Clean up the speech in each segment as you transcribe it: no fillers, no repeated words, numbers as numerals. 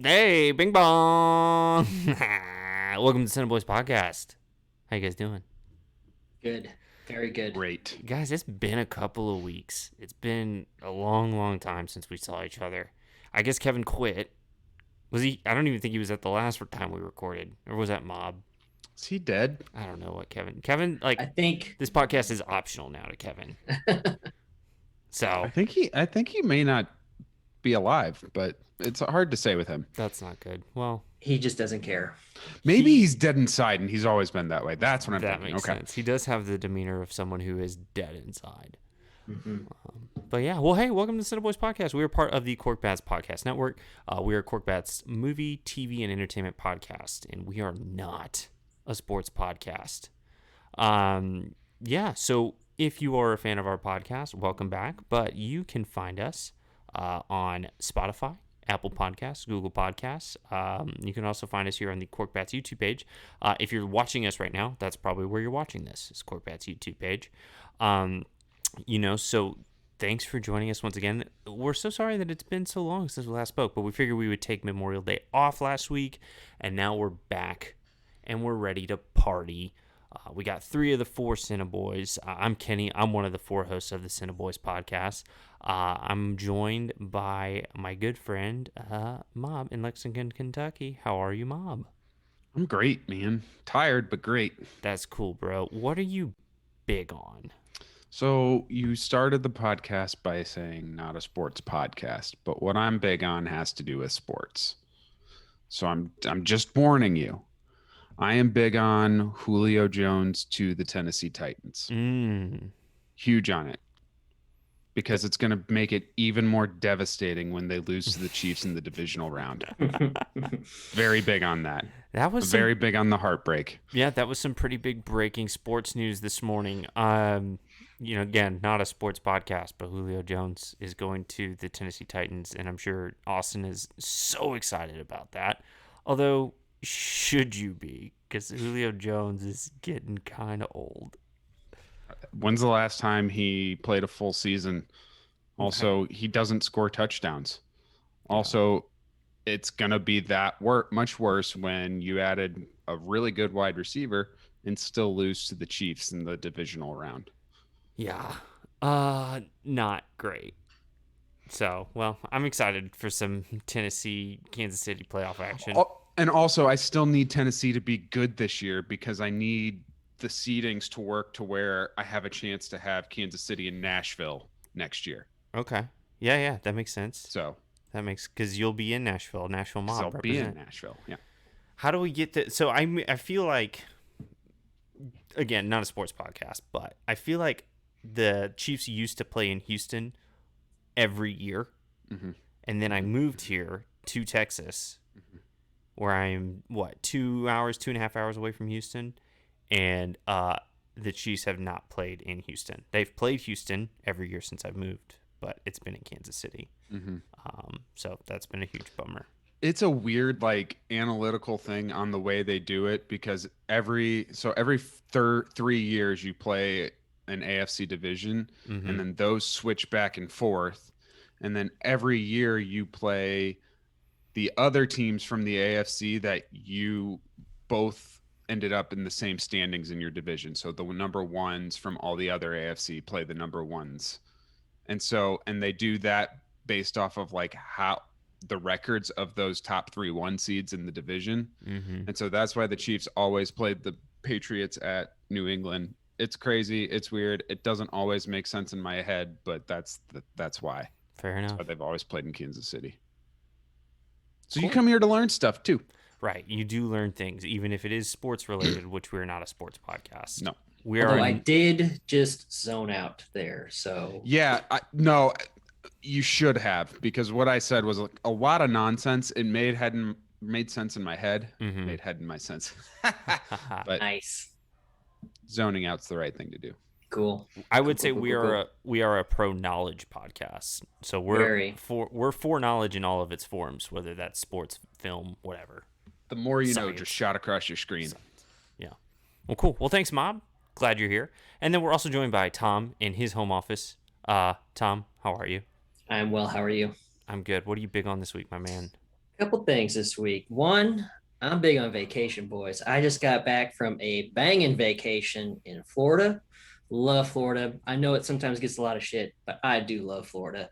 Hey, bing bong. Welcome to CineBoiz podcast. How you guys doing? Good. Very good. Great. Guys, it's been a couple of weeks. It's been a long time since we saw each other. I guess Kevin quit. Was he? I don't even think he was at the last time we recorded. Or was that Mob? Is he dead? I don't know what Kevin, I think this podcast is optional now to Kevin. So I think he may not be alive, but it's hard to say with him. that's not good. Well, he just doesn't care. Maybe he's dead inside and he's always been that way. That's what I'm that thinking. makes Okay. sense. He does have the demeanor of someone who is dead inside. Mhm. But yeah, well, hey, welcome to CineBoiz Podcast. We are part of the Corkbats Podcast Network. We are Corkbats movie, TV, and entertainment podcast, and we are not a sports podcast. So if you are a fan of our podcast, welcome back. But you can find us on Spotify, Apple Podcasts, Google Podcasts. You can also find us here on the Corkbats YouTube page. If you're watching us right now, that's probably where you're watching this. It's Corkbats YouTube page. So thanks for joining us once again. We're so sorry that it's been so long since we last spoke, but we figured we would take Memorial Day off last week, and now we're back, and we're ready to party. We got 3 of the 4 CineBoiz. I'm Kenny. I'm one of the 4 hosts of the CineBoiz podcast. I'm joined by my good friend, Mob in Lexington, Kentucky. How are you, Mob? I'm great, man. Tired, but great. That's cool, bro. What are you big on? So you started the podcast by saying not a sports podcast, but what I'm big on has to do with sports. So I'm just warning you. I am big on Julio Jones to the Tennessee Titans. Huge on it. Because it's going to make it even more devastating when they lose to the Chiefs in the divisional round. Very big on that. That was very big on the heartbreak. Yeah, that was some pretty big breaking sports news this morning. Again, not a sports podcast, but Julio Jones is going to the Tennessee Titans, and I'm sure Austin is so excited about that. Although, should you be? Because Julio Jones is getting kind of old. When's the last time he played a full season? Also, he doesn't score touchdowns. Also, it's going to be that much worse when you added a really good wide receiver and still lose to the Chiefs in the divisional round. Yeah. Not great. So, well, I'm excited for some Tennessee, Kansas City playoff action. And also, I still need Tennessee to be good this year because I need the seedings to work to where I have a chance to have Kansas City and Nashville next year. Okay. Yeah, that makes sense. So that makes, because you'll be in Nashville Mob. I'll represent. be in Nashville. Yeah. How do we get that? So I feel like, again, not a sports podcast, but I feel like the Chiefs used to play in Houston every year, and then I moved here to Texas, where I'm 2.5 hours away from Houston. And the Chiefs have not played in Houston. They've played Houston every year since I've moved, but it's been in Kansas City. So that's been a huge bummer. It's a weird, analytical thing on the way they do it because every 3 years you play an AFC division, and then those switch back and forth, and then every year you play the other teams from the AFC that you both ended up in the same standings in your division. So the number ones from all the other AFC play the number ones. And they do that based off of how the records of those top 3 1 seeds in the division. And so that's why the Chiefs always played the Patriots at New England. It's crazy. It's weird. It doesn't always make sense in my head, but that's why. Fair enough. That's why they've always played in Kansas City. So you come here to learn stuff too. Right. You do learn things, even if it is sports related, which we're not a sports podcast. No. I did just zone out there. So yeah, no, you should have, because what I said was a lot of nonsense. It made sense in my head. Made head in my sense. But nice. Zoning out's the right thing to do. Cool. I would say we are a pro knowledge podcast. So we're for knowledge in all of its forms, whether that's sports, film, whatever. The more you know, just shot across your screen. Yeah. Well, cool. Well, thanks, Mob. Glad you're here. And then we're also joined by Tom in his home office. Tom, how are you? I'm well. How are you? I'm good. What are you big on this week, my man? Couple things this week. One, I'm big on vacation, boys. I just got back from a banging vacation in Florida. Love Florida. I know it sometimes gets a lot of shit, but I do love Florida.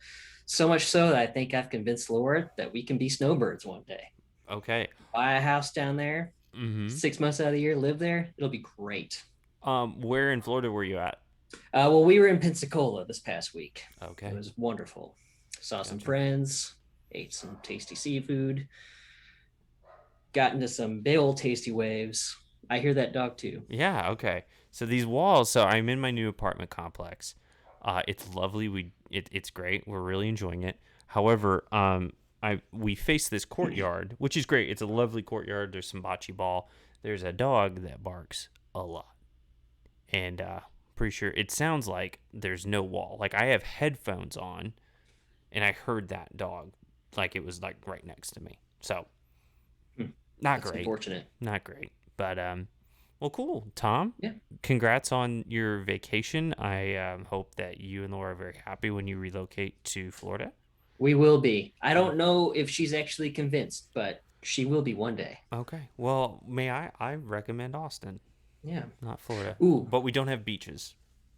So much so that I think I've convinced Laura that we can be snowbirds one day. Okay. Buy a house down there, Mm-hmm. 6 months out of the year, live there. It'll be great. Where in Florida were you at? Well, we were in Pensacola this past week. Okay. It was wonderful. Saw some Gotcha. friends, ate some tasty seafood, got into some big old tasty waves. I hear that dog too. Yeah, okay. So these walls, so I'm in my new apartment complex. It's lovely. It's great. We're really enjoying it. However, we face this courtyard, which is great. It's a lovely courtyard. There's some bocce ball. There's a dog that barks a lot. And pretty sure it sounds like there's no wall. Like I have headphones on and I heard that dog like it was like right next to me. So not That's great. unfortunate. Not great. But well, cool, Tom. Yeah. Congrats on your vacation. I hope that you and Laura are very happy when you relocate to Florida. We will be. I don't know if she's actually convinced, but she will be one day. Okay. Well, I recommend Austin, Yeah. not Florida. Ooh, But we don't have beaches.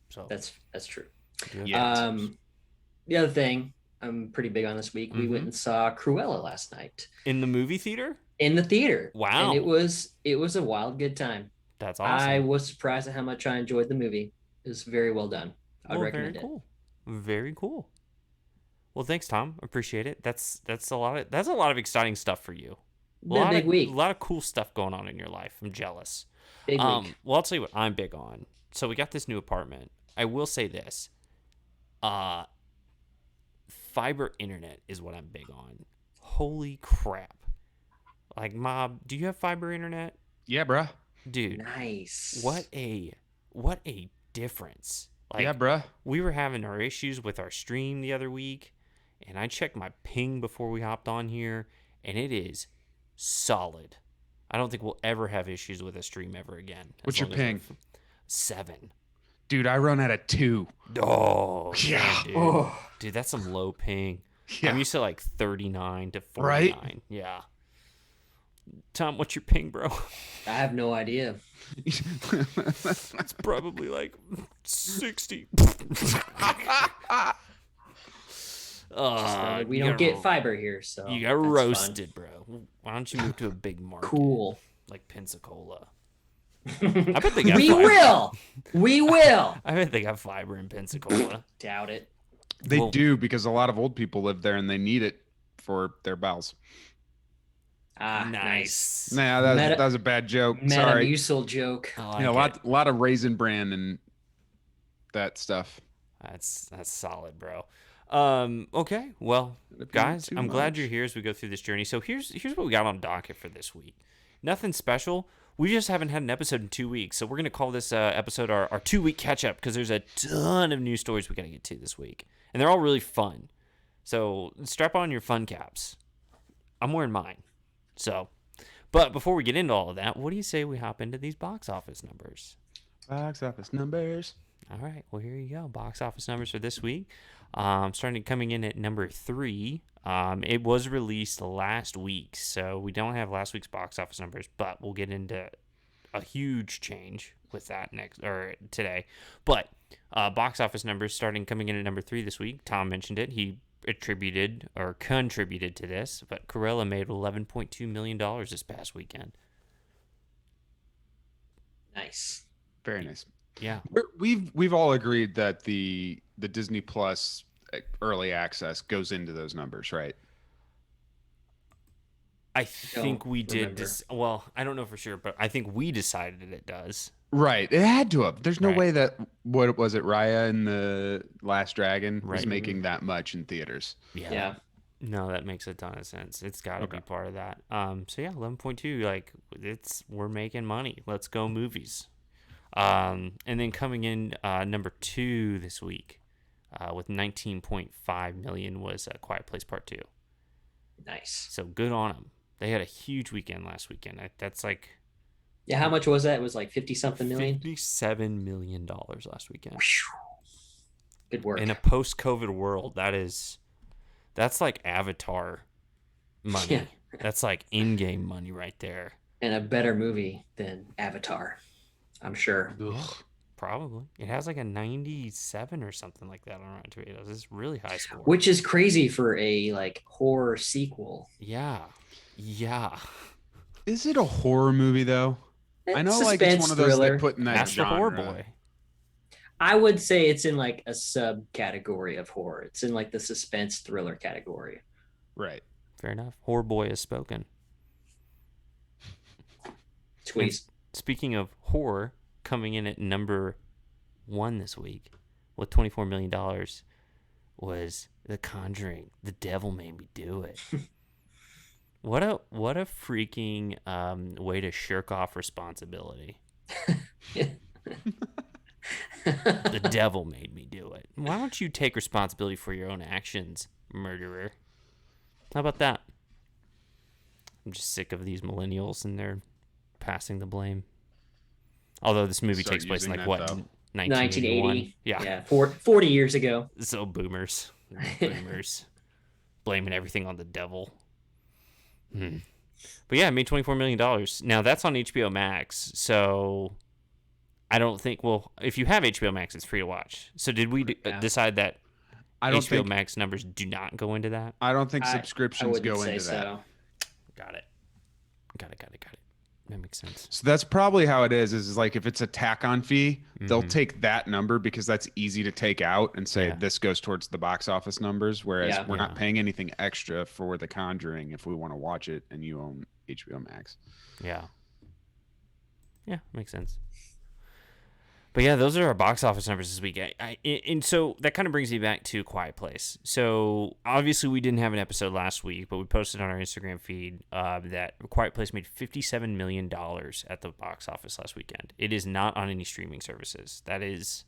So that's true. Yeah. The other thing I'm pretty big on this week, we went and saw Cruella last night in the movie theater? in the theater. Wow. And it was a wild good time. That's awesome. I was surprised at how much I enjoyed the movie. It was very well done. I'd recommend very it. cool. Very cool. Well, thanks, Tom. Appreciate it. That's a lot of exciting stuff for you. Been a big week. A lot of cool stuff going on in your life. I'm jealous. Big week. Well, I'll tell you what I'm big on. So we got this new apartment. I will say this. Fiber internet is what I'm big on. Holy crap. Like, Mob, do you have fiber internet? Yeah, bruh. Dude, Nice. what a difference. Like, Yeah, bruh. we were having our issues with our stream the other week, and I checked my ping before we hopped on here, and it is solid. I don't think we'll ever have issues with a stream ever again. What's your ping? 7. Dude, I run at a 2. Oh, Yeah. man, dude. Oh, Dude, that's some low ping. Yeah. I'm used to like 39 to 49. Right? Yeah. Tom, what's your ping, bro? I have no idea. It's probably like 60. We you don't got get fiber here, so You got that's roasted, bro. Why don't you move to a big market? Cool. Like Pensacola. fun. I bet they got We fiber. will. We will. I bet they got fiber in Pensacola. Doubt it. They Well- do, because a lot of old people live there and they need it for their bowels. Ah, nice. Nah, that Meta- was a bad joke. Sorry. Metamucil joke. I like You know, it. a lot of Raisin Bran and that stuff. That's solid, bro. Okay, well, guys, too I'm glad much. you're here as we go through this journey. So here's what we got on docket for this week. Nothing special. We just haven't had an episode in 2 weeks, so we're gonna call this episode our 2-week catch up, because there's a ton of news stories we gotta get to this week, and they're all really fun. So strap on your fun caps. I'm wearing mine. So, but before we get into all of that, what do you say we hop into these box office numbers? Box office numbers. All right, well, here you go. Box office numbers for this week. Starting coming in at number 3. It was released last week, so we don't have last week's box office numbers, but we'll get into a huge change with that today. But box office numbers starting coming in at number 3 this week. Tom mentioned it. He contributed to this, but Cruella made $11.2 million this past weekend. Nice. Very nice. Yeah. We've all agreed that the Disney Plus early access goes into those numbers, right? I think we did. remember. Well, I don't know for sure, but I think we decided it does. Right. It had to have. There's no Right. way that, what was it, Raya and the Last Dragon was Right. making that much in theaters. Yeah. No, that makes a ton of sense. It's got to be Okay. part of that. So yeah, 11.2. Like we're making money. Let's go movies. And then coming in number 2 this week, with 19.5 million was Quiet Place Part 2. Nice. So good on them. They had a huge weekend last weekend. That's like Yeah, how much was that? It was like 50 something million. $57 million last weekend. Good work. In a post-COVID world, that's like Avatar money. Yeah. That's like in-game money right there. And a better movie than Avatar, I'm sure. Ugh. Probably. It has like a 97 or something like that on Rotten Tomatoes. It's really high score. Which is crazy for a like horror sequel. Yeah. Yeah. Is it a horror movie though? I know, like it's Suspense one of those thriller. that put in that That's the horror genre. boy. I would say it's in like a subcategory of horror. It's in like the suspense thriller category. Right. Fair enough. Horror boy has spoken. Squeeze. Speaking of horror, coming in at number 1 this week with $24 million was The Conjuring. The Devil Made Me Do It. What a freaking way to shirk off responsibility. The devil made me do it. Why don't you take responsibility for your own actions, murderer? How about that? I'm just sick of these millennials and they're passing the blame. Although this movie Start takes place in using like that, what, though. 1981? 1980. Yeah. 40 years ago. So boomers. Boomers. Blaming everything on the devil. But yeah, it made $24 million. Now that's on HBO Max. So I don't think, well, if you have HBO Max, it's free to watch. So did we decide that I don't HBO think Max numbers do not go into that? I don't think I subscriptions wouldn't go say into that. so. Got it. That makes sense. So that's probably how it is like if it's a tack-on fee, they'll take that number because that's easy to take out and say this goes towards the box office numbers, whereas we're not paying anything extra for The Conjuring if we want to watch it and you own HBO Max. Yeah. Yeah, makes sense. But yeah, those are our box office numbers this week. And so that kind of brings me back to Quiet Place. So obviously we didn't have an episode last week, but we posted on our Instagram feed that Quiet Place made $57 million at the box office last weekend. It is not on any streaming services. That is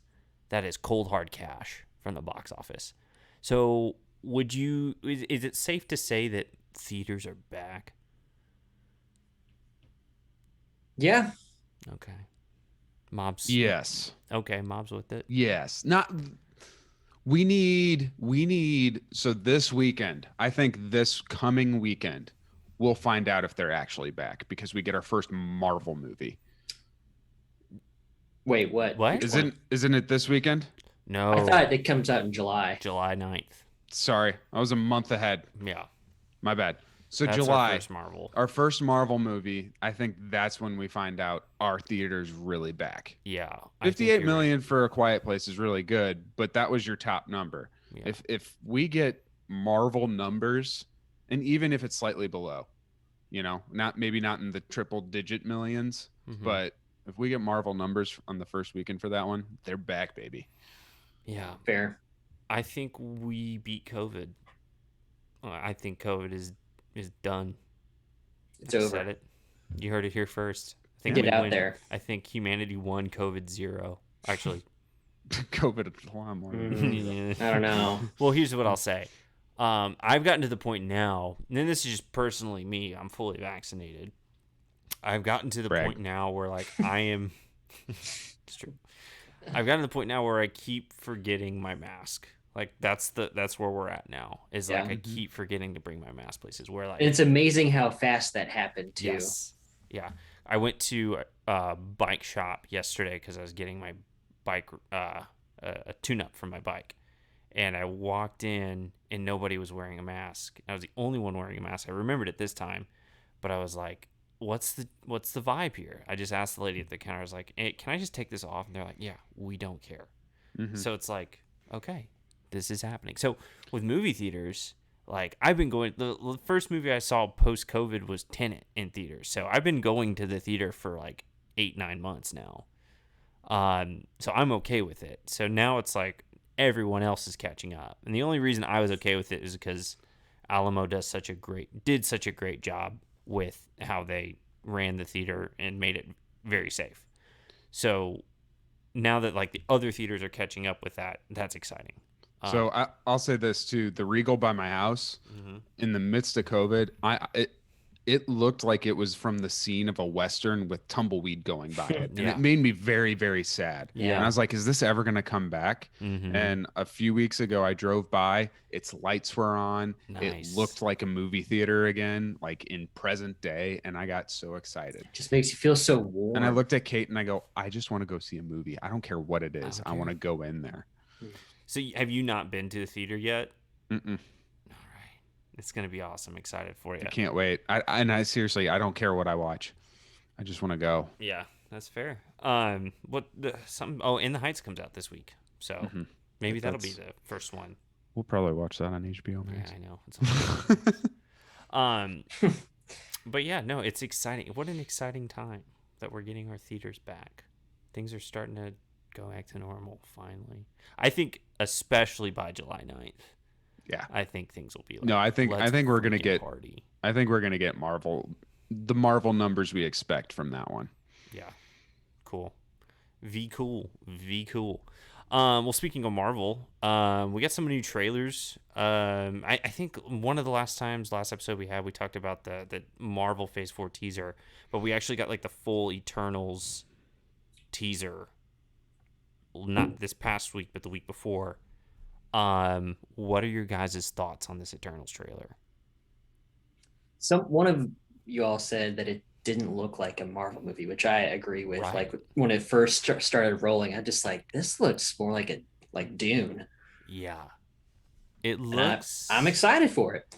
cold hard cash from the box office. So is it safe to say that theaters are back? Yeah. Okay. Mobs. Yes. Okay, Mobs with it. Yes. We need so this weekend, I think this coming weekend, we'll find out if they're actually back because we get our first Marvel movie. Wait, what? What? Isn't it this weekend? No. I thought it comes out in July. July 9th. Sorry, I was a month ahead. Yeah. My bad. So That's July, our first Marvel movie. I think that's when we find out our theater's really back. Yeah. 58 million for A Quiet Place is really good, but that was your top number. Yeah. If we get Marvel numbers, and even if it's slightly below, maybe not in the triple digit millions, but if we get Marvel numbers on the first weekend for that one, they're back, baby. Yeah. Fair. I think we beat COVID. I think COVID is done. It's I over. said it. You heard it here first. I think Get we out win. there. I think humanity won COVID 0. Actually, COVID a lot more. I don't know. Well, here's what I'll say. I've gotten to the point now, and this is just personally me. I'm fully vaccinated. I've gotten to the point now where like I am. It's true. I've gotten to the point now where I keep forgetting my mask. Like that's where we're at now. Is like I keep forgetting to bring my mask places. Where like it's amazing how fast that happened too. Yes. Yeah. I went to a bike shop yesterday because I was getting my bike a tune-up for my bike, and I walked in and nobody was wearing a mask. I was the only one wearing a mask. I remembered it this time, but I was like, "What's the vibe here?" I just asked the lady at the counter. I was like, "Hey, can I just take this off?" And they're like, "Yeah, we don't care." So it's like, okay. This is happening. So with movie theaters, like I've been going, the first movie I saw post COVID was Tenet in theaters. So I've been going to the theater for like 8-9 months now. So I'm okay with it. So now it's like everyone else is catching up. And the only reason I was okay with it is because Alamo did such a great job with how they ran the theater and made it very safe. So now that like the other theaters are catching up with that, that's exciting. So I'll say this too: the Regal by my house, in the midst of COVID, it looked like it was from the scene of a Western with tumbleweed going by it. And Yeah. it made me very, very sad. Yeah. And I was like, is this ever going to come back? Mm-hmm. And a few weeks ago, I drove by, its lights were on. It Nice. looked like a movie theater again, like in present day. And I got so excited. Just makes you feel so warm. And I looked at Kate and I go, I just want to go see a movie. I don't care what it is. I Okay. want to go in there. So have you not been to the theater yet? Mm-mm. It's gonna be awesome. Excited for you. I can't wait. I seriously, I don't care what I watch. I just want to go. Yeah, that's fair. In the Heights comes out this week, so maybe that'll be the first one. We'll probably watch that on HBO Max. Yeah, I know. But yeah, no, it's exciting. What an exciting time that we're getting our theaters back. Things are starting to go back to normal finally. I think especially by July 9th. Yeah, I think things will be like. No, I think we're gonna get. Party. I think we're gonna get the Marvel numbers we expect from that one. Yeah, cool. V cool. Well, speaking of Marvel, we got some new trailers. I think one of the last episode we talked about the Marvel Phase 4 teaser, but we actually got like the full Eternals teaser. Not this past week, but the week before. What are your guys' thoughts on this Eternals trailer? One of you all said that it didn't look like a Marvel movie, which I agree with. Right. Like when it first started rolling, I just like, this looks more like Dune. Yeah, it looks. I'm excited for it.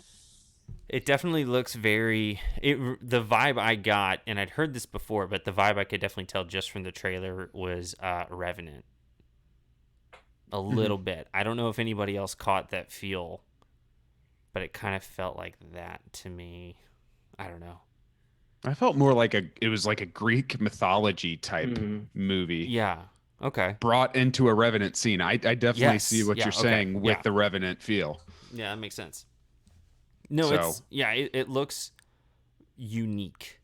It definitely looks the vibe I got, and I'd heard this before, but the vibe I could definitely tell just from the trailer was Revenant. A little bit. I don't know if anybody else caught that feel, but it kind of felt like that to me. I don't know. I felt more like it was like a Greek mythology type movie. Yeah. Okay. Brought into a Revenant scene. I definitely see what you're saying with the Revenant feel. Yeah, that makes sense. No, it looks unique.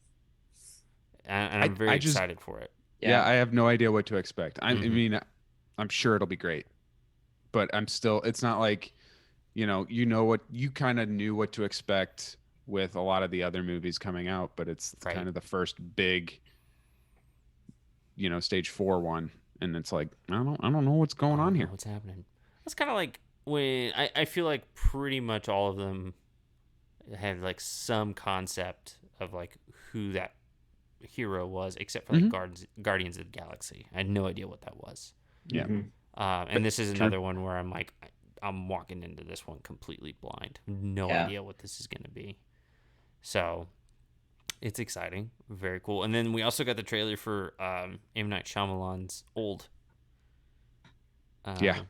And I'm very excited for it. Yeah, I have no idea what to expect. I mean, I'm sure it'll be great. But it's not like, what you kind of knew what to expect with a lot of the other movies coming out, but it's kind of the first big, stage 4 one. And it's like, I don't know what's going on here. What's happening? It's kind of like when I feel like pretty much all of them had like some concept of like who that hero was, except for like Guardians of the Galaxy. I had no idea what that was. Yeah. And this is another one where I'm like, I'm walking into this one completely blind. No idea what this is going to be. So it's exciting. Very cool. And then we also got the trailer for M. Night Shyamalan's Old.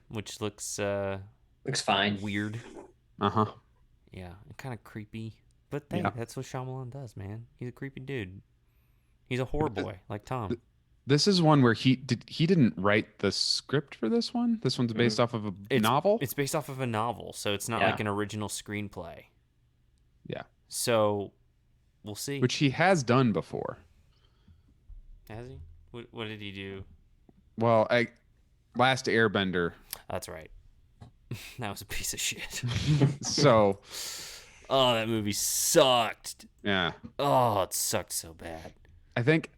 Which looks fine. Weird. Uh-huh. Yeah, and kind of creepy. But that's what Shyamalan does, man. He's a creepy dude. He's a horror boy, like Tom. This is one where he didn't write the script for this one. This one's based off of a novel. It's based off of a novel, so it's not like an original screenplay. Yeah. So we'll see. Which he has done before. Has he? What did he do? Well, Last Airbender. That's right. That was a piece of shit. So. Oh, that movie sucked. Yeah. Oh, it sucked so bad. I think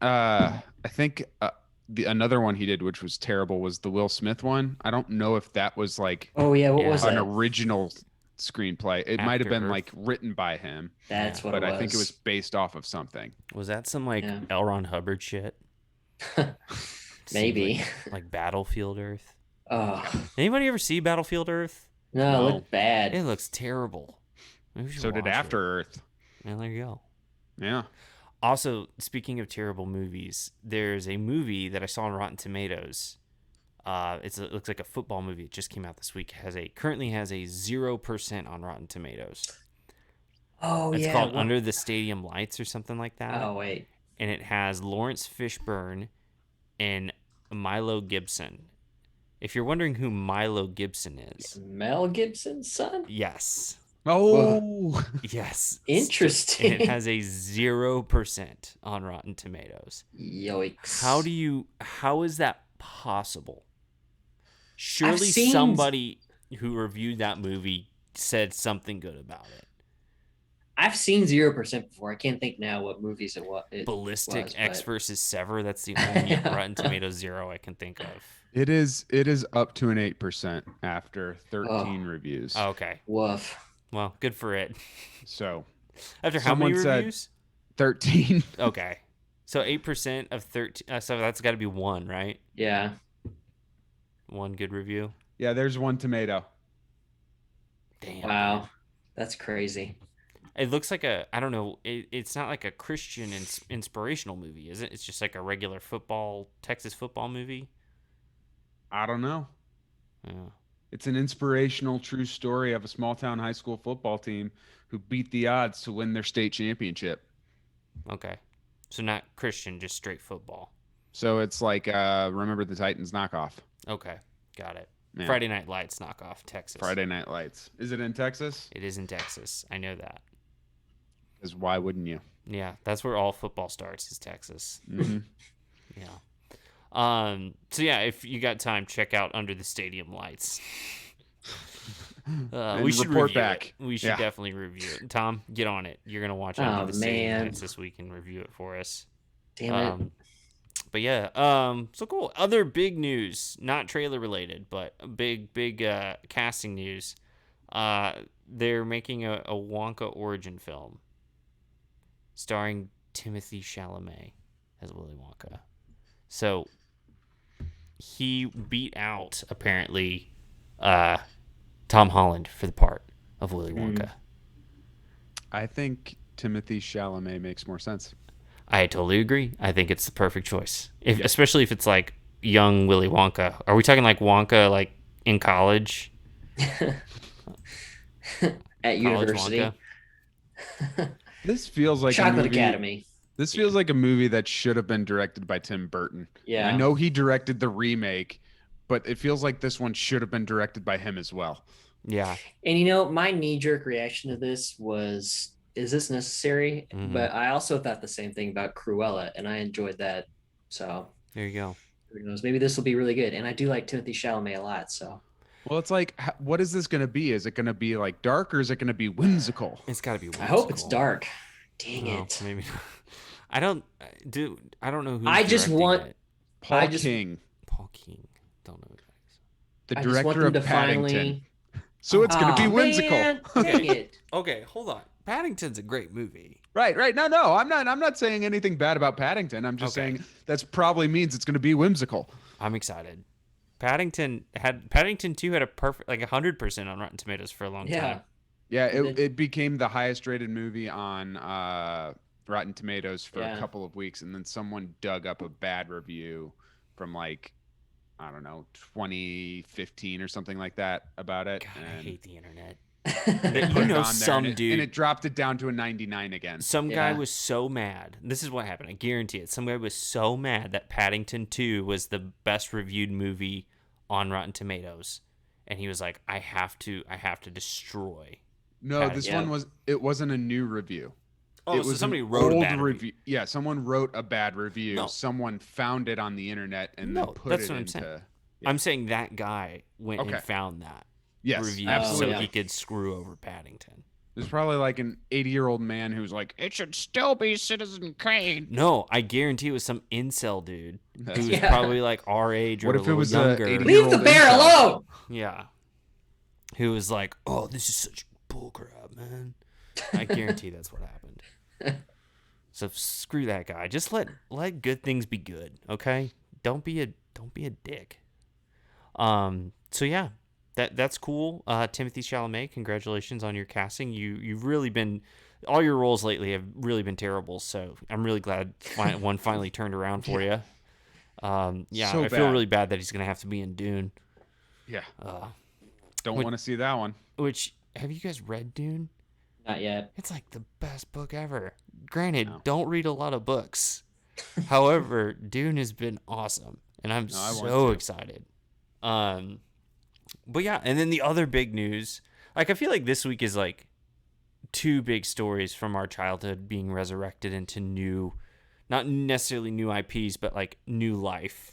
the another one he did, which was terrible, was the Will Smith one. I don't know if that was like what was an that? Original screenplay. It might have been like written by him. That's what but it was. I think it was based off of something. Was that some like L. Ron Hubbard shit? Maybe. Like Battlefield Earth. Oh. Anybody ever see Battlefield Earth? No, it looked bad. It looks terrible. So did After Earth. And there you go. Yeah. Also, speaking of terrible movies, there's a movie that I saw on Rotten Tomatoes. It looks like a football movie. It just came out this week. Currently has a 0% on Rotten Tomatoes. Oh, it's called Under the Stadium Lights or something like that. Oh, wait. And it has Lawrence Fishburne and Milo Gibson. If you're wondering who Milo Gibson is, Mel Gibson's son? Yes. Oh, yes. Interesting. And it has a 0% on Rotten Tomatoes. Yikes. How is that possible? Surely somebody who reviewed that movie said something good about it. I've seen 0% before. I can't think now what movies it Ballistic was, X but versus Sever. That's the only Rotten Tomatoes 0 I can think of. It is up to an 8% after oh, 13 reviews. Oh, okay. woof. Well, good for it. So After how many someone said reviews? 13. Okay. So 8% of 13. So that's got to be one, right? Yeah. One good review. Yeah, there's 1 tomato. Damn. Wow. Dude. That's crazy. It looks like I don't know. It's not like a Christian inspirational movie, is it? It's just like a regular Texas football movie. I don't know. Yeah. It's an inspirational true story of a small town high school football team who beat the odds to win their state championship. Okay. So not Christian, just straight football. So it's like Remember the Titans knockoff. Okay. Got it. Yeah. Friday Night Lights knockoff, Texas. Friday Night Lights. Is it in Texas? It is in Texas. I know that. Because why wouldn't you? Yeah, that's where all football starts, is Texas. Mm-hmm. Yeah. So yeah, if you got time, check out Under the Stadium Lights. We should report review back. it. We should definitely review it. Tom, get on it. You're gonna watch Under the Stadium Lights this week and review it for us. Damn it. But yeah, so cool. Other big news, not trailer related, but big casting news. They're making a Wonka origin film starring Timothy Chalamet as Willy Wonka. So he beat out, apparently, Tom Holland for the part of Willy Wonka. I think Timothy Chalamet makes more sense. I totally agree. I think it's the perfect choice, especially if it's like young Willy Wonka. Are we talking like Wonka like in college? At university. This feels like Chocolate Academy. This feels like a movie that should have been directed by Tim Burton. Yeah. And I know he directed the remake, but it feels like this one should have been directed by him as well. Yeah. And my knee-jerk reaction to this was, is this necessary? Mm-hmm. But I also thought the same thing about Cruella, and I enjoyed that. So there you go. Who knows? Maybe this will be really good. And I do like Timothy Chalamet a lot. So. Well, it's like, what is this going to be? Is it going to be like dark, or is it going to be whimsical? It's got to be whimsical. I hope it's dark. Dang it. Maybe. I don't know who. I just want it. Paul King. Paul King. Don't know who that is. The director of Paddington. So it's going to be whimsical. Man, dang it. Okay, hold on. Paddington's a great movie. Right. No. I'm not saying anything bad about Paddington. I'm just saying that's probably means it's going to be whimsical. I'm excited. Paddington 2 had a perfect 100% on Rotten Tomatoes for a long time. Yeah, it became the highest rated movie on Rotten Tomatoes for a couple of weeks, and then someone dug up a bad review from I don't know, 2015 or something like that about it. God, I hate the internet. Some dude, and it dropped it down to a 99 again. Some guy was so mad. This is what happened. I guarantee it. Some guy was so mad that Paddington 2 was the best reviewed movie on Rotten Tomatoes, and he was like, "I have to destroy." No, Paddington. it wasn't a new review. Oh, it so was somebody wrote a bad review. Yeah, someone wrote a bad review. No. Someone found it on the internet and then put it into. Saying. Yeah. I'm saying that guy went and found that. Yes, review absolutely. So he could screw over Paddington. There's probably like an 80-year-old man who's like, it should still be Citizen Kane. No, I guarantee it was some incel dude who was probably like our age or what a if it was younger. Leave the bear alone. Yeah. Who was like, oh, this is such bullcrap, man. I guarantee that's what happened. So screw that guy. Just let good things be good, okay? Don't be a dick. So yeah. That's cool. Timothy Chalamet, congratulations on your casting. You've really been, all your roles lately have really been terrible. So I'm really glad one finally turned around for you. I feel really bad that he's gonna have to be in Dune. Yeah. Don't want to see that one. Which, have you guys read Dune? Not yet. It's like the best book ever. Granted, don't read a lot of books. However, Dune has been awesome, and I'm so excited. But yeah, and then the other big news, I feel like this week is like two big stories from our childhood being resurrected into new, not necessarily new IPs, but like new life,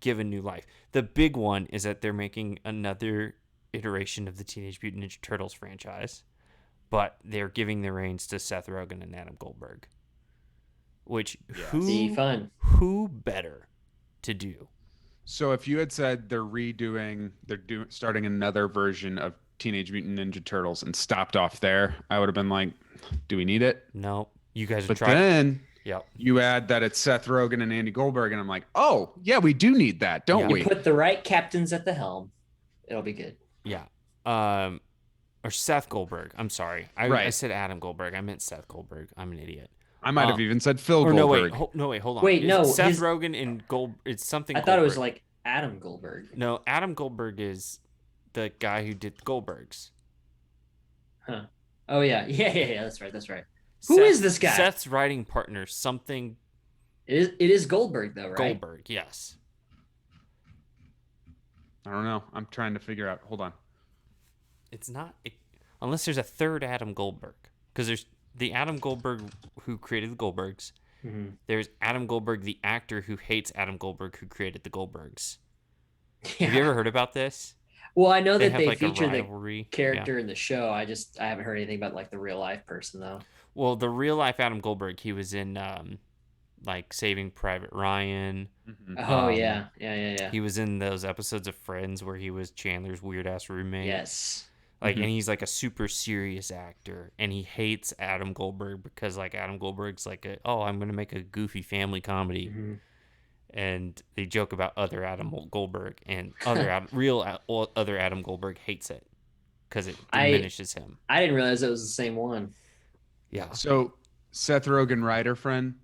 given new life. The big one is that they're making another iteration of the Teenage Mutant Ninja Turtles franchise, but they're giving the reins to Seth Rogen and Adam Goldberg. Which Be fun. who better to do? So if you had said they're starting another version of Teenage Mutant Ninja Turtles and stopped off there, I would have been like, do we need it? No, you guys are But trying. then Yep. you add that it's Seth Rogen and Andy Goldberg, and I'm like, oh, yeah, we do need that, don't we? You put the right captains at the helm. It'll be good. Yeah. Or Seth Goldberg. I'm sorry. I said Adam Goldberg. I meant Seth Goldberg. I'm an idiot. I might have even said Phil or Goldberg. No, wait, hold on. Wait, no. Seth Rogen and It's something. I thought it was like Adam Goldberg. No, Adam Goldberg is the guy who did Goldbergs. Huh. Oh, yeah. Yeah. That's right. Who is this guy? Seth's writing partner, something. It is Goldberg, though, right? Goldberg, yes. I don't know. I'm trying to figure out. Hold on. It's not. Unless there's a third Adam Goldberg. Because there's the Adam Goldberg who created the Goldbergs. Mm-hmm. There's Adam Goldberg, the actor who hates Adam Goldberg, who created the Goldbergs. Yeah. Have you ever heard about this? Well, I know that have, they like, feature the rivalry. character in the show. I haven't heard anything about like the real life person though. Well, the real life Adam Goldberg, he was in like Saving Private Ryan. Mm-hmm. Oh yeah. He was in those episodes of Friends where he was Chandler's weird ass roommate. Yes. Like, and he's like a super serious actor, and he hates Adam Goldberg because like Adam Goldberg's like I'm gonna make a goofy family comedy. Mm-hmm. And they joke about other Adam Goldberg, and other Adam Goldberg hates it because it diminishes him. I didn't realize it was the same one. Yeah. So Seth Rogen writer friend,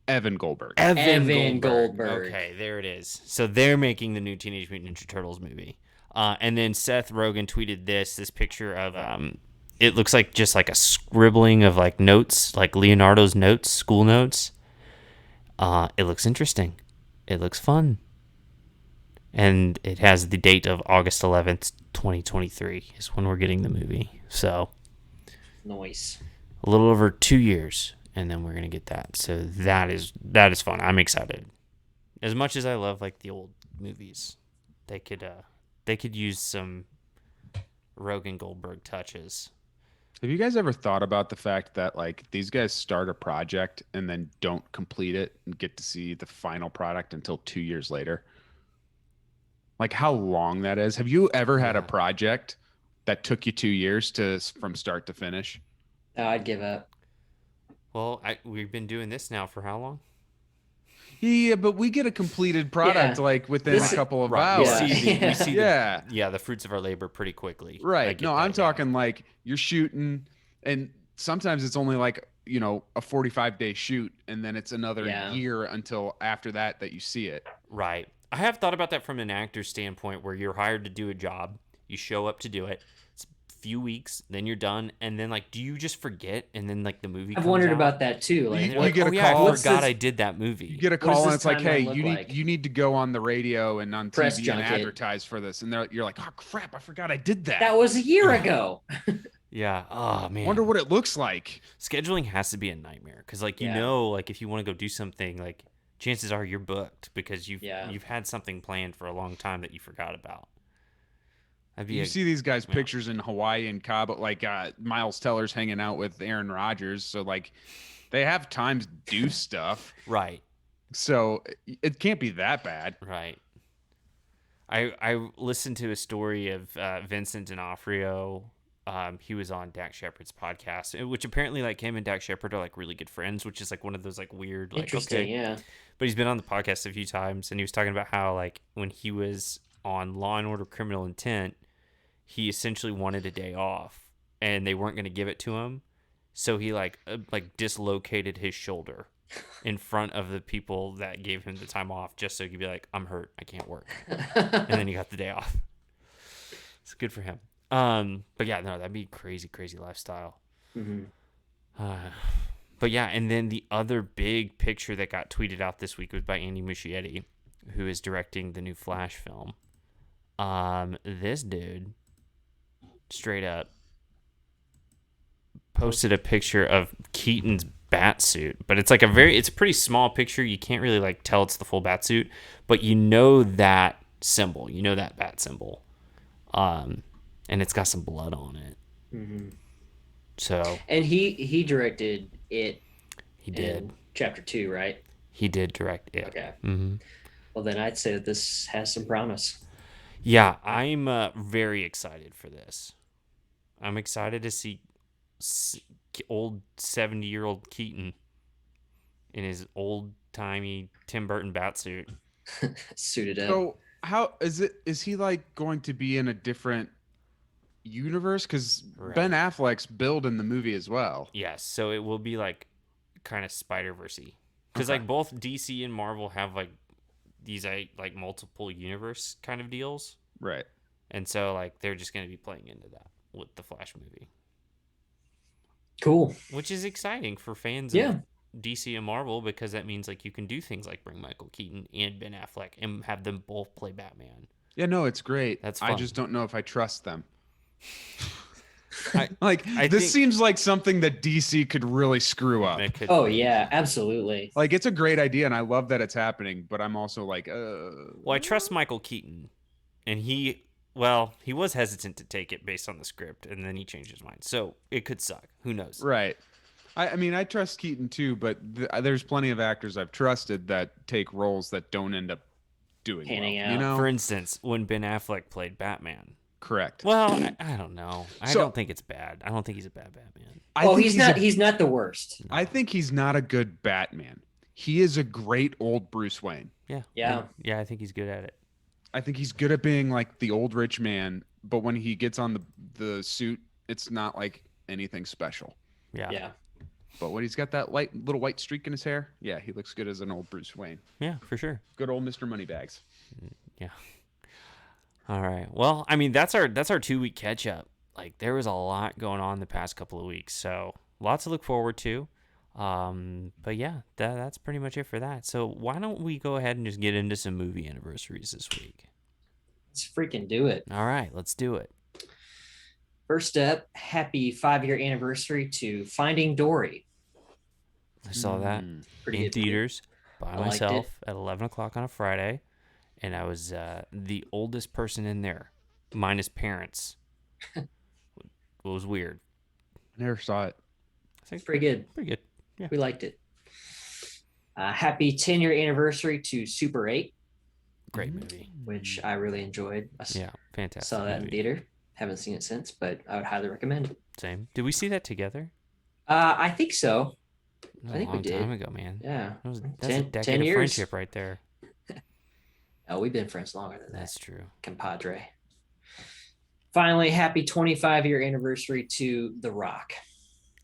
Evan Goldberg. Evan Goldberg. Okay, there it is. So they're making the new Teenage Mutant Ninja Turtles movie. And then Seth Rogen tweeted this picture of it looks like just like a scribbling of like notes, like Leonardo's notes, school notes. It looks interesting. It looks fun. And it has the date of August 11th, 2023 is when we're getting the movie. So nice. A little over 2 years, and then we're going to get that. So that is fun. I'm excited. As much as I love like the old movies, they could use some Rogen Goldberg touches. Have you guys ever thought about the fact that like these guys start a project and then don't complete it and get to see the final product until 2 years later? Like how long that is? Have you ever had a project that took you 2 years from start to finish? Oh, I'd give up. Well, we've been doing this now for how long? Yeah, but we get a completed product like within a couple of hours. We see the fruits of our labor pretty quickly. Right. No, I'm talking like you're shooting, and sometimes it's only like, a 45-day shoot, and then it's another year until after that you see it. Right. I have thought about that from an actor's standpoint where you're hired to do a job, you show up to do it, it's a few weeks, then you're done, and then like, do you just forget, and then like the movie comes I've wondered out? about that too. Like, you get a call. I forgot I did that movie. You get a call and it's like, hey, like? you need to go on the radio and on Press TV junket. and advertise for this, and you're like, oh crap, I forgot I did that. That was a year ago. Yeah. Oh man. Wonder what it looks like. Scheduling has to be a nightmare because like like if you want to go do something, like chances are you're booked because you've had something planned for a long time that you forgot about. You see these guys' pictures in Hawaii and Cabo, like Miles Teller's hanging out with Aaron Rodgers, so like they have time to do stuff. Right. So it can't be that bad. Right. I listened to a story of Vincent D'Onofrio. He was on Dak Shepard's podcast, which apparently like him and Dak Shepard are like really good friends, which is like one of those like weird, like interesting, yeah. But he's been on the podcast a few times, and he was talking about how like when he was on Law and Order: Criminal Intent, he essentially wanted a day off, and they weren't going to give it to him, so he like dislocated his shoulder in front of the people that gave him the time off, just so he could be like, I'm hurt, I can't work, and then he got the day off. It's good for him. But yeah, no, that'd be crazy lifestyle. Mm-hmm. But yeah, and then the other big picture that got tweeted out this week was by Andy Muschietti, who is directing the new Flash film. This dude straight up posted a picture of Keaton's bat suit, but it's like it's a pretty small picture. You can't really like tell it's the full bat suit, but you know that symbol, that bat symbol. And it's got some blood on it. Mm-hmm. So And he directed it he did. in chapter 2, right? He did direct it. Okay. Mm-hmm. Well, then I'd say that this has some promise. Yeah, I'm very excited for this. I'm excited to see old 70-year-old Keaton in his old-timey Tim Burton batsuit. Suited up. So how is it? Is he like going to be in a different universe? Because Right. Ben Affleck's Build in the movie as well. Yes, so it will be like kind of Spider-Verse-y. Because Okay. like both DC and Marvel have like these like multiple universe kind of deals. Right. And so like they're just going to be playing into that with the Flash movie. Cool. Which is exciting for fans Yeah. of DC and Marvel because that means like you can do things like bring Michael Keaton and Ben Affleck and have them both play Batman. Yeah, no, it's great. That's I fun. just don't know if I trust them. I This think- seems like something that DC could really screw up. It could Oh be. yeah, absolutely. Like, it's a great idea, and I love that it's happening, but I'm also like, Well, I trust Michael Keaton, and he was hesitant to take it based on the script, and then he changed his mind. So it could suck. Who knows? Right. I mean, I trust Keaton too, but there's plenty of actors I've trusted that take roles that don't end up doing Panning well. out. You know? For instance, when Ben Affleck played Batman. Correct. Well, I don't know. I So- don't think it's bad. I don't think he's a bad Batman. I Oh, think he's not. a- He's not the worst. I think he's not a good Batman. He is a great old Bruce Wayne. Yeah. Yeah. Yeah, I think he's good at it. I think he's good at being like the old rich man, but when he gets on the suit, it's not like anything special. Yeah. Yeah. But when he's got that little white streak in his hair, yeah, he looks good as an old Bruce Wayne. Yeah, for sure. Good old Mr. Moneybags. Yeah. All right. Well, I mean, that's our 2-week catch up. Like there was a lot going on the past couple of weeks, so lots to look forward to. But yeah, that's pretty much it for that. So why don't we go ahead and just get into some movie anniversaries this week? Let's freaking do it. All right, let's do it. First up, happy 5-year anniversary to Finding Dory. I saw that Pretty in good movie. theaters by I liked myself at 11 o'clock on a Friday, and I was the oldest person in there, minus parents. It was weird. Never saw it. I think It's pretty good. pretty good. Yeah. We liked it. Happy 10-year anniversary to Super 8, Great movie. which I really enjoyed. I Yeah, fantastic. saw that in movie. theater. Haven't seen it since, but I would highly recommend it. Same. Did we see that together? I think so. That was I think a we long did. time ago, man. Yeah. That's a 10 decade of years. friendship right there. Oh, we've been friends longer than that, That's true. compadre. Finally, happy 25-year anniversary to The Rock.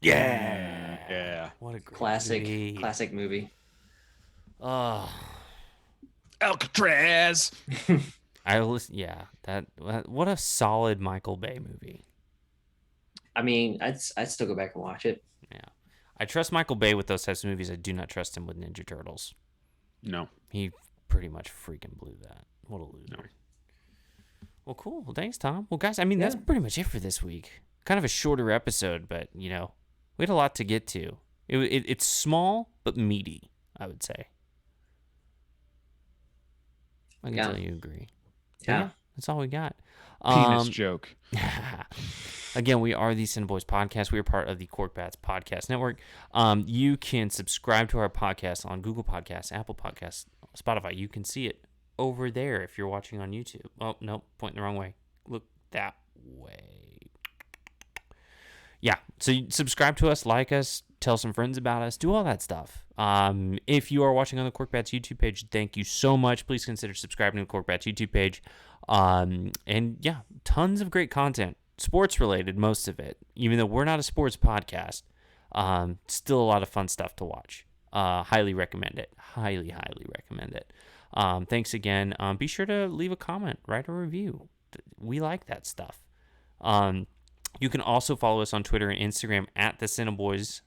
Yeah. Yeah. What a great Classic, movie. classic movie. Oh, Alcatraz. I listen. Yeah, what a solid Michael Bay movie. I mean, I'd still go back and watch it. Yeah, I trust Michael Bay with those types of movies. I do not trust him with Ninja Turtles. No. He pretty much freaking blew that. What a loser. No. Well, cool. Well, thanks, Tom. Well, guys, I mean, that's Yeah. pretty much it for this week. Kind of a shorter episode, but, we had a lot to get to. It's small, but meaty, I would say. I can Yeah. tell you agree. But Yeah. that's all we got. Penis joke. Again, we are the CineBoiz podcast. We are part of the Cork Bats Podcast Network. You can subscribe to our podcast on Google Podcasts, Apple Podcasts, Spotify. You can see it over there if you're watching on YouTube. Oh, no, pointing the wrong way. Look that way. Yeah, so you subscribe to us, like us, tell some friends about us, do all that stuff. If you are watching on the Cork Bats YouTube page, thank you so much. Please consider subscribing to the Cork Bats YouTube page. And yeah, tons of great content, sports related, most of it. Even though we're not a sports podcast, still a lot of fun stuff to watch. Highly recommend it. Highly recommend it. Thanks again. Be sure to leave a comment, write a review. We like that stuff. You can also follow us on Twitter and Instagram at the CineBoiz.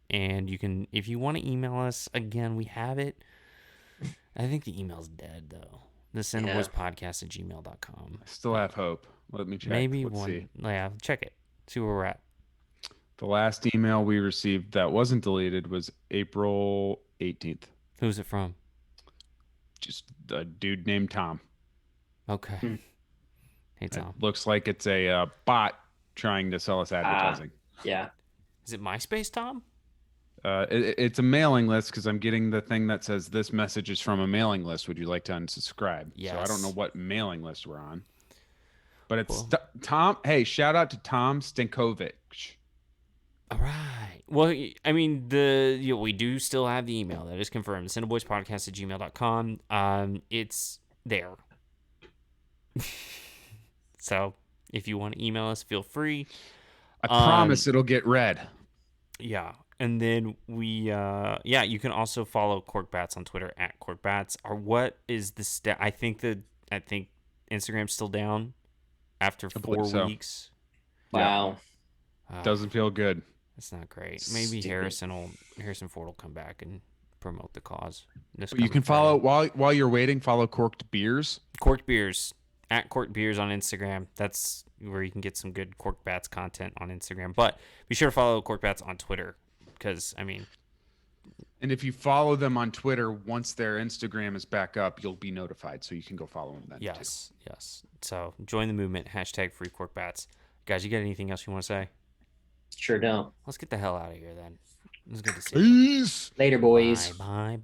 And you can, if you want to email us, again, we have it. I think the email's dead though. The CineBoizPodcast@gmail.com. I still have hope. Let me check. Maybe Let's one. see. Yeah, check it. See where we're at. The last email we received that wasn't deleted was April 18th. Who's it from? Just a dude named Tom. Okay. Hmm. Hey, Tom. It looks like it's a bot trying to sell us advertising. Yeah. Is it MySpace, Tom? It's a mailing list because I'm getting the thing that says this message is from a mailing list. Would you like to unsubscribe? Yes. So I don't know what mailing list we're on. But it's Well. Tom. Hey, shout out to Tom Stankovic. All right. Well, I mean, we do still have the email. That is confirmed. CineBoizPodcast@gmail.com. It's there. So if you want to email us, feel free. I promise it'll get read. Yeah. And then you can also follow Corkbats on Twitter @Corkbats. Or what is the stat? I think Instagram's still down after 4 weeks. Wow. Doesn't feel good. That's not great. Maybe Harrison Ford will come back and promote the cause. You can follow while you're waiting. Follow Corked Beers. Corked Beers @Corked Beers on Instagram. That's where you can get some good Corkbats content on Instagram. But be sure to follow Corkbats on Twitter because and if you follow them on Twitter, once their Instagram is back up, you'll be notified, so you can go follow them then. Yes. So join the movement. #FreeCorkBats. Guys, you got anything else you want to say? Sure don't. Let's get the hell out of here then. It was good to see you. Peace. Later, boys. Bye.